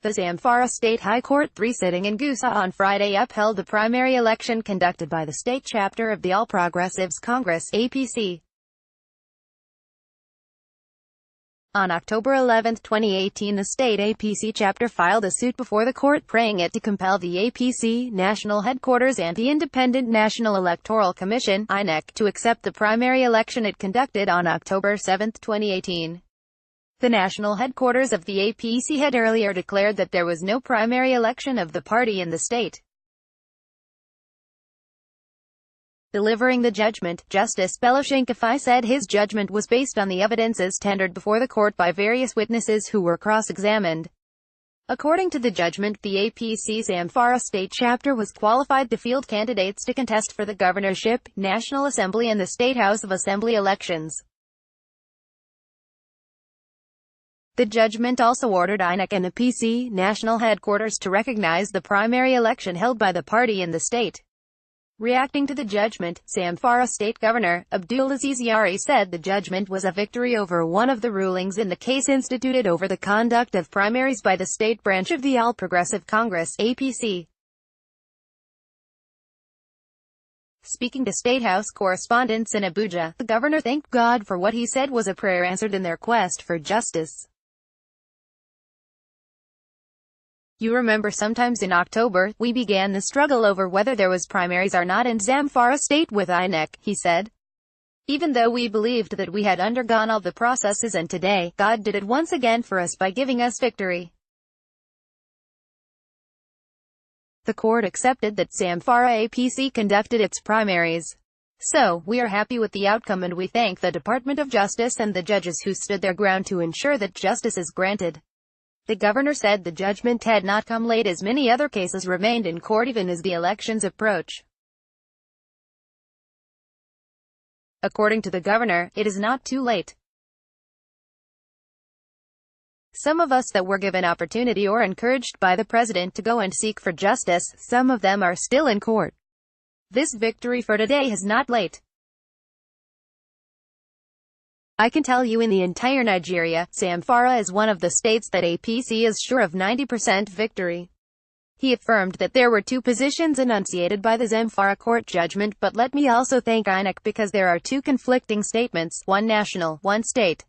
The Zamfara State High Court 3 sitting in Gusau on Friday upheld the primary election conducted by the state chapter of the All Progressives Congress (APC). On October 11, 2018, the state APC chapter filed a suit before the court praying it to compel the APC national headquarters and the Independent National Electoral Commission (INEC) to accept the primary election it conducted on October 7, 2018. The national headquarters of the APC had earlier declared that there was no primary election of the party in the state. Delivering the judgment, Justice Beloshankafai said his judgment was based on the evidences tendered before the court by various witnesses who were cross-examined. According to the judgment, the APC Zamfara State Chapter was qualified to field candidates to contest for the governorship, National Assembly and the State House of Assembly elections. The judgment also ordered INEC and APC national headquarters to recognize the primary election held by the party in the state. Reacting to the judgment, Zamfara State Governor Abdulaziz Yari said the judgment was a victory over one of the rulings in the case instituted over the conduct of primaries by the state branch of the All Progressive Congress (APC). Speaking to State House correspondents in Abuja, the governor thanked God for what he said was a prayer answered in their quest for justice. "You remember sometimes in October, we began the struggle over whether there was primaries or not in Zamfara State with INEC," he said. "Even though we believed that we had undergone all the processes, and today, God did it once again for us by giving us victory." The court accepted that Zamfara APC conducted its primaries. "So, we are happy with the outcome and we thank the Department of Justice and the judges who stood their ground to ensure that justice is granted." The governor said the judgment had not come late as many other cases remained in court even as the elections approach. According to the governor, it is not too late. "Some of us that were given opportunity or encouraged by the president to go and seek for justice, some of them are still in court. This victory for today is not late. I can tell you in the entire Nigeria, Zamfara is one of the states that APC is sure of 90% victory." He affirmed that there were two positions enunciated by the Zamfara court judgment, but let me also thank INEC because there are two conflicting statements, one national, one state.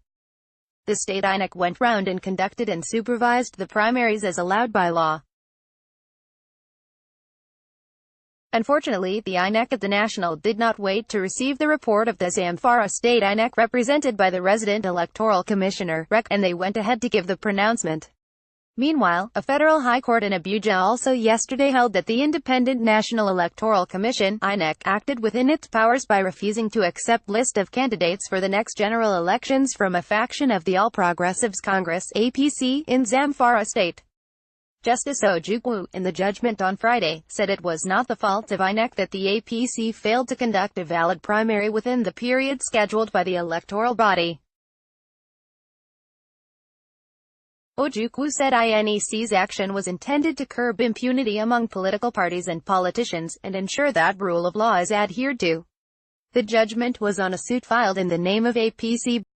The state INEC went round and conducted and supervised the primaries as allowed by law. Unfortunately, the INEC at the national did not wait to receive the report of the Zamfara State INEC represented by the resident electoral commissioner, and they went ahead to give the pronouncement. Meanwhile, a federal high court in Abuja also yesterday held that the Independent National Electoral Commission (INEC) acted within its powers by refusing to accept list of candidates for the next general elections from a faction of the All Progressives Congress (APC) in Zamfara State. Justice Ojukwu, in the judgment on Friday, said it was not the fault of INEC that the APC failed to conduct a valid primary within the period scheduled by the electoral body. Ojukwu said INEC's action was intended to curb impunity among political parties and politicians, and ensure that rule of law is adhered to. The judgment was on a suit filed in the name of APC.